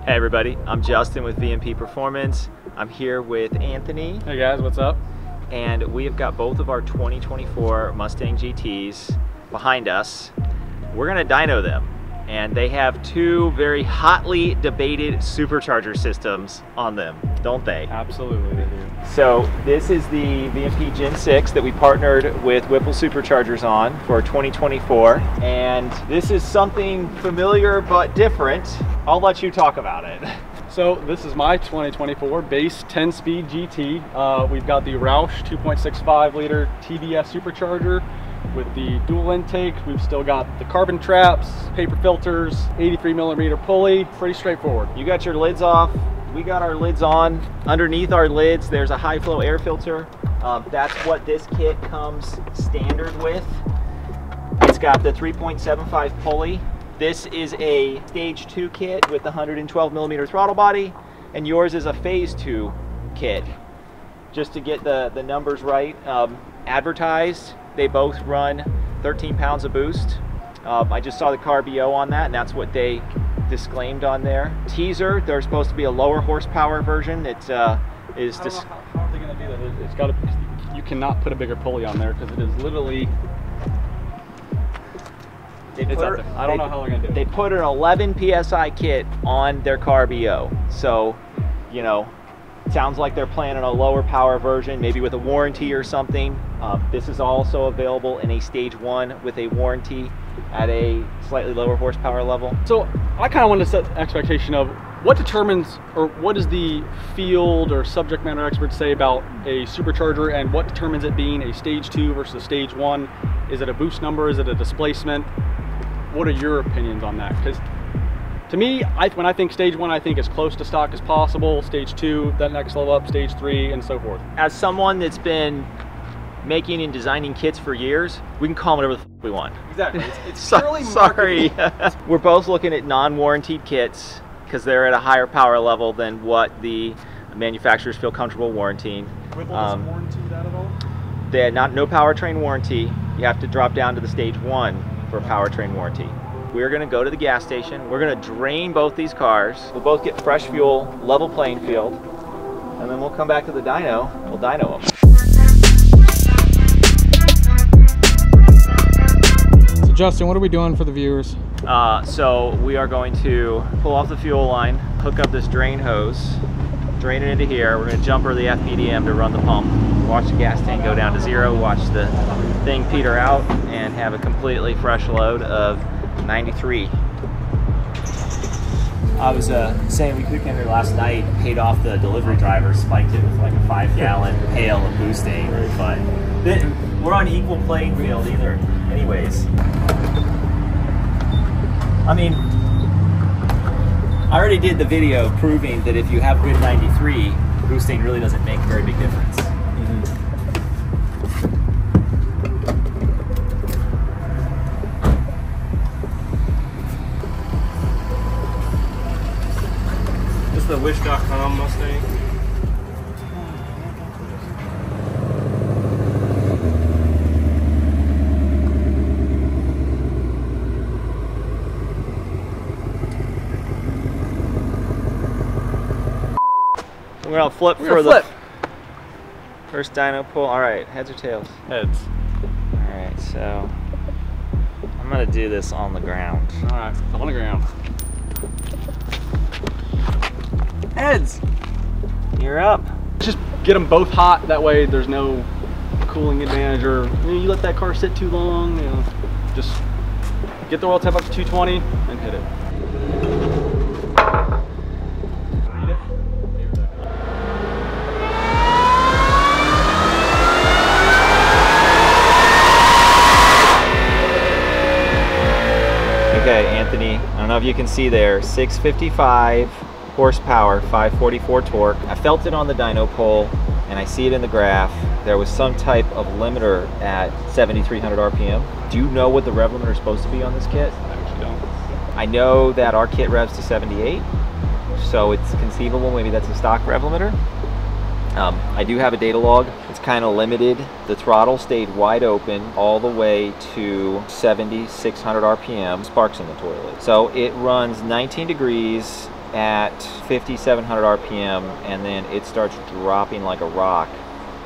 Hey everybody, I'm Justin with VMP Performance. I'm here with Anthony. Hey guys, what's up? And we have got both of our 2024 Mustang GTs behind us. We're gonna dyno them. And they have two very hotly debated supercharger systems on them, don't they? Absolutely, they do. So this is the VMP Gen 6 that we partnered with Whipple Superchargers on for 2024. And this is something familiar but different. I'll let you talk about it. So this is my 2024 base 10-speed GT. We've got the Roush 2.65 liter TDS supercharger with the dual intake. We've still got the carbon traps, paper filters, 83mm pulley. Pretty straightforward. You got your lids off. We got our lids on. Underneath our lids, there's a high flow air filter. That's what this kit comes standard with. It's got the 3.75 pulley. This is a stage 2 kit with the 112mm throttle body, and yours is a phase 2 kit. Just to get the numbers right, advertised, they both run 13 pounds of boost. I just saw the car BO on that, and that's what they disclaimed on there. Teaser, there's supposed to be a lower horsepower version. It is just. How are they going to do that? It's got to. You cannot put a bigger pulley on there because it is literally. I don't know how they're going to do it. They put an 11 PSI kit on their car BO, so you know. Sounds like they're planning a lower power version, maybe with a warranty or something. This is also available in a stage 1 with a warranty at a slightly lower horsepower level. So I kind of want to set the expectation of what determines, or what does the field or subject matter experts say about a supercharger, and what determines it being a stage 2 versus a stage 1? Is it a boost number? Is it a displacement? What are your opinions on that? Because to me, when I think stage 1, I think as close to stock as possible. Stage 2, that next level up, stage 3, and so forth. As someone that's been making and designing kits for years, we can call them whatever the f we want. Exactly. It's sorry. We're both looking at non-warranted kits because they're at a higher power level than what the manufacturers feel comfortable warranting. Whipple doesn't warranty that at all? They had no powertrain warranty. You have to drop down to the stage 1 for a powertrain warranty. We're gonna go to the gas station. We're gonna drain both these cars. We'll both get fresh fuel, level playing field, and then we'll come back to the dyno. We'll dyno them. So Justin, what are we doing for the viewers? So we are going to pull off the fuel line, hook up this drain hose, drain it into here. We're gonna jumper the FPDM to run the pump, watch the gas tank go down to 0, watch the thing peter out, and have a completely fresh load of 93. I was saying we cooked in there last night, paid off the delivery driver, spiked it with like a 5-gallon pail of boosting, but we're on equal playing field either. Anyways, I mean, I already did the video proving that if you have good 93, boosting really doesn't make a very big difference. The Wish.com Mustang. We're gonna flip for the first dyno pull. All right, heads or tails? Heads. All right, so I'm gonna do this on the ground. All right, on the ground. Heads. You're up. Just get them both hot. That way, there's no cooling advantage, or you let that car sit too long. You know, just get the oil temp up to 220 and hit it. Okay, Anthony. I don't know if you can see there. 655. Horsepower, 544 torque. I felt it on the dyno pole, and I see it in the graph. There was some type of limiter at 7,300 RPM. Do you know what the rev limiter is supposed to be on this kit? I actually don't. I know that our kit revs to 78, so it's conceivable maybe that's a stock rev limiter. I do have a data log. It's kind of limited. The throttle stayed wide open all the way to 7,600 RPM, sparks in the toilet. So it runs 19 degrees at 5,700 RPM, and then it starts dropping like a rock.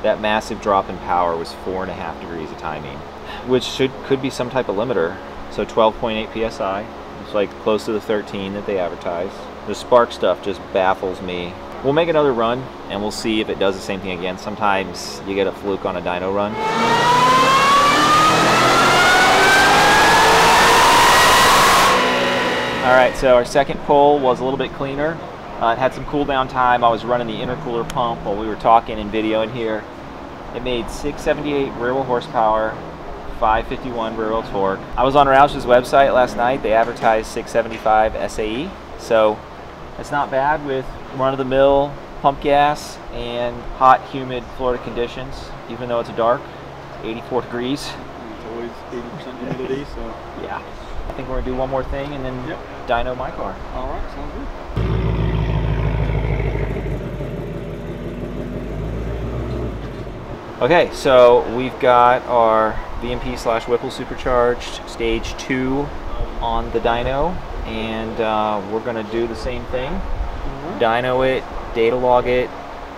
That massive drop in power was 4.5 degrees of timing, which could be some type of limiter. So 12.8 PSI, it's like close to the 13 that they advertise. The spark stuff just baffles me. We'll make another run and we'll see if it does the same thing again. Sometimes you get a fluke on a dyno run. All right, so our second pull was a little bit cleaner. It had some cool down time. I was running the intercooler pump while we were talking and videoing here. It made 678 rear wheel horsepower, 551 rear wheel torque. I was on Roush's website last night. They advertised 675 SAE, so it's not bad with run-of-the-mill pump gas and hot, humid Florida conditions, even though it's dark, 84 degrees. It's always 80% humidity, so. Yeah. I think we're gonna do one more thing and then dyno my car. All right, sounds good. Okay, so we've got our VMP/Whipple supercharged stage 2 on the dyno, and we're gonna do the same thing. Dyno it, data log it,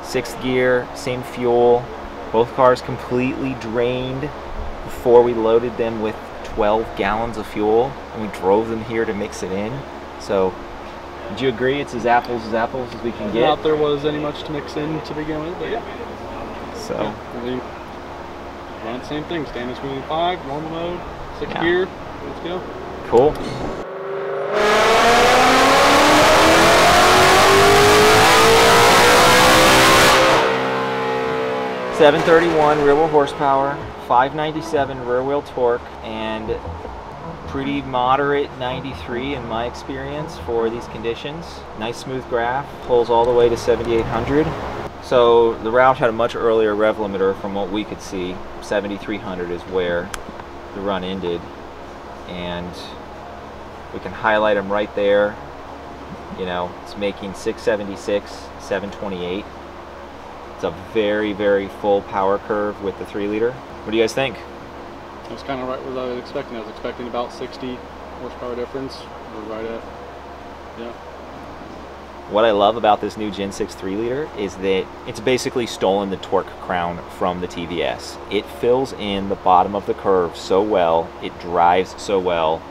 6th gear, same fuel. Both cars completely drained before we loaded them with 12 gallons of fuel, and we drove them here to mix it in. So, would you agree it's as apples as we can get? Not there was any much to mix in to begin with, but yeah. So, Really run the same thing, standard smoothing 5, normal mode, 6th gear, let's go. Cool. .731 rear wheel horsepower, 597 rear wheel torque, and pretty moderate 93 in my experience for these conditions. Nice smooth graph, pulls all the way to 7,800. So the Roush had a much earlier rev limiter from what we could see. 7,300 is where the run ended, and we can highlight them right there. You know, it's making 676, 728. It's a very, very full power curve with the 3-liter. What do you guys think? That's kind of right what I was expecting. I was expecting about 60 horsepower difference. We're right at, yeah. What I love about this new Gen 6 3-liter is that it's basically stolen the torque crown from the TVS. It fills in the bottom of the curve so well, it drives so well.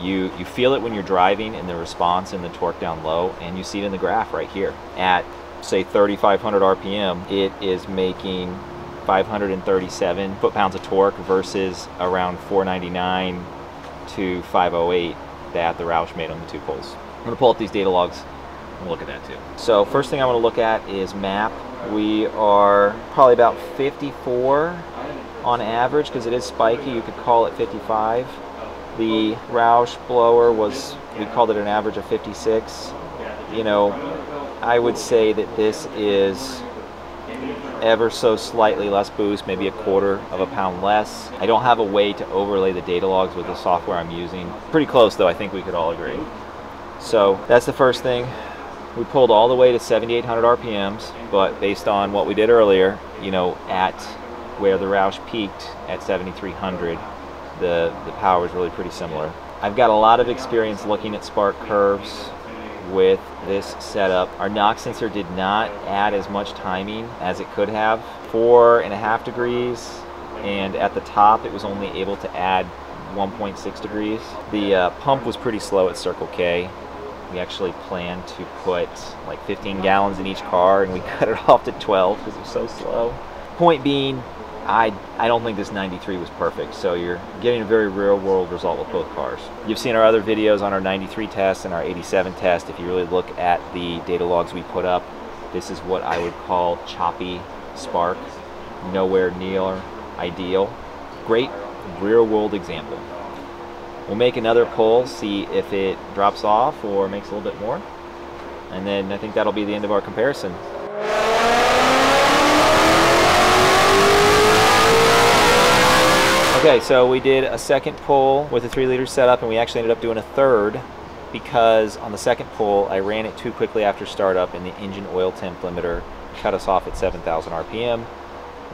You feel it when you're driving in the response and the torque down low, and you see it in the graph right here. At, say, 3,500 RPM, it is making 537 foot-pounds of torque versus around 499 to 508 that the Roush made on the 2 pulls. I'm going to pull up these data logs and look at that too. So first thing I want to look at is map. We are probably about 54 on average because it is spiky. You could call it 55. The Roush blower was, we called it an average of 56. You know, I would say that this is ever so slightly less boost, maybe a quarter of a pound less. I don't have a way to overlay the data logs with the software I'm using. Pretty close though, I think we could all agree. So that's the first thing. We pulled all the way to 7,800 RPMs, but based on what we did earlier, you know, at where the Roush peaked at 7,300, the power is really pretty similar. I've got a lot of experience looking at spark curves with this setup. Our knock sensor did not add as much timing as it could have. 4.5 degrees, and at the top it was only able to add 1.6 degrees. The pump was pretty slow at Circle K. We actually planned to put like 15 gallons in each car, and we cut it off to 12 because it was so slow. Point being, I don't think this 93 was perfect, so you're getting a very real-world result with both cars. You've seen our other videos on our 93 test and our 87 test. If you really look at the data logs we put up, this is what I would call choppy spark, nowhere near ideal. Great real-world example. We'll make another pull, see if it drops off or makes a little bit more, and then I think that'll be the end of our comparison. Okay, so we did a second pull with a 3-liter setup, and we actually ended up doing a third because on the second pull I ran it too quickly after startup, and the engine oil temp limiter cut us off at 7,000 RPM.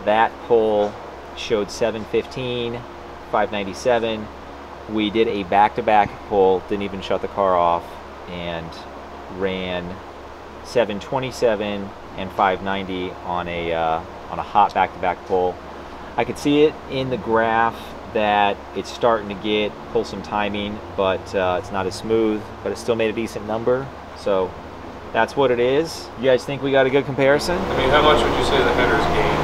That pull showed 715, 597. We did a back-to-back pull, didn't even shut the car off, and ran 727 and 590 on a hot back-to-back pull. I could see it in the graph that it's starting to pull some timing, but it's not as smooth, but it still made a decent number. So that's what it is. You guys think we got a good comparison? I mean, how much would you say the headers gain?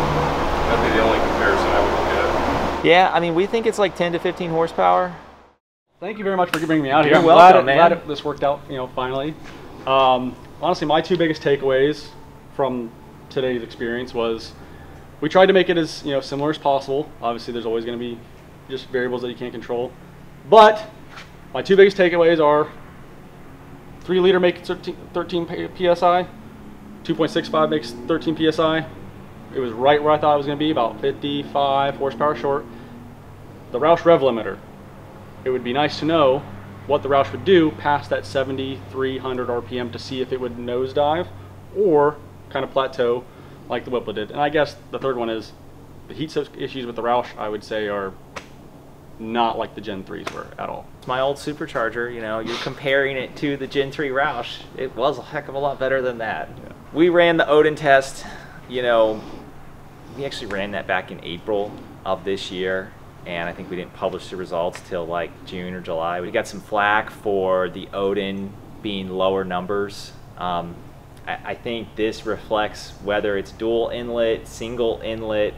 That'd be the only comparison I would look at. Yeah, I mean, we think it's like 10 to 15 horsepower. Thank you very much for bringing me out here. You're welcome, man. Glad this worked out, finally. Honestly, my two biggest takeaways from today's experience was we tried to make it as similar as possible. Obviously, there's always going to be just variables that you can't control. But my two biggest takeaways are 3-liter makes 13 PSI, 2.65 makes 13 PSI. It was right where I thought it was going to be, about 55 horsepower short. The Roush rev limiter. It would be nice to know what the Roush would do past that 7,300 RPM to see if it would nosedive or kind of plateau like the Whipple did. And I guess the third one is the heat soak issues with the Roush, I would say, are not like the Gen 3s were at all. My old Supercharger, you're comparing it to the Gen 3 Roush. It was a heck of a lot better than that. Yeah. We ran the Odin test, we actually ran that back in April of this year, and I think we didn't publish the results till like June or July. We got some flack for the Odin being lower numbers. I think this reflects whether it's dual inlet, single inlet,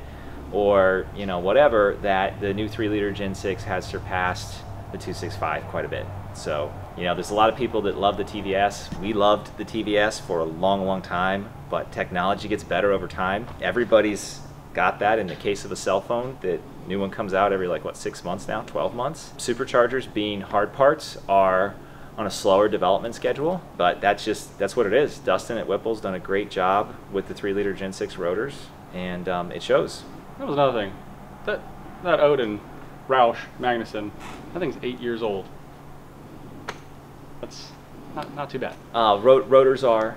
or whatever, that the new 3-liter Gen 6 has surpassed the 265 quite a bit. So there's a lot of people that love the TVS. We loved the TVS for a long time, but technology gets better over time. Everybody's got that. In the case of a cell phone, that new one comes out every 6 months now, 12 months. Superchargers, being hard parts, are on a slower development schedule, but that's what it is. Dustin at Whipple's done a great job with the 3-liter Gen 6 rotors, and it shows. That was another thing. That Odin Roush Magnuson, that thing's 8 years old. That's not too bad. Rotors are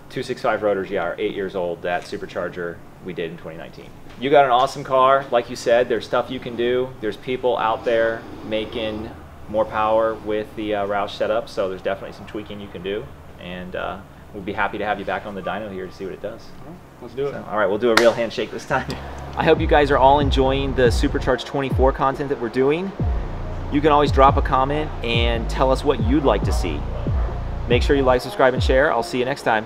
265 rotors, are 8 years old. That Supercharger we did in 2019. You got an awesome car. Like you said, there's stuff you can do. There's people out there making more power with the Roush setup, so there's definitely some tweaking you can do, and we'll be happy to have you back on the dyno here to see what it does. Let's do it. So, all right, we'll do a real handshake this time. I hope you guys are all enjoying the Supercharge 24 content that we're doing. You can always drop a comment and tell us what you'd like to see. Make sure you like, subscribe, and share. I'll see you next time.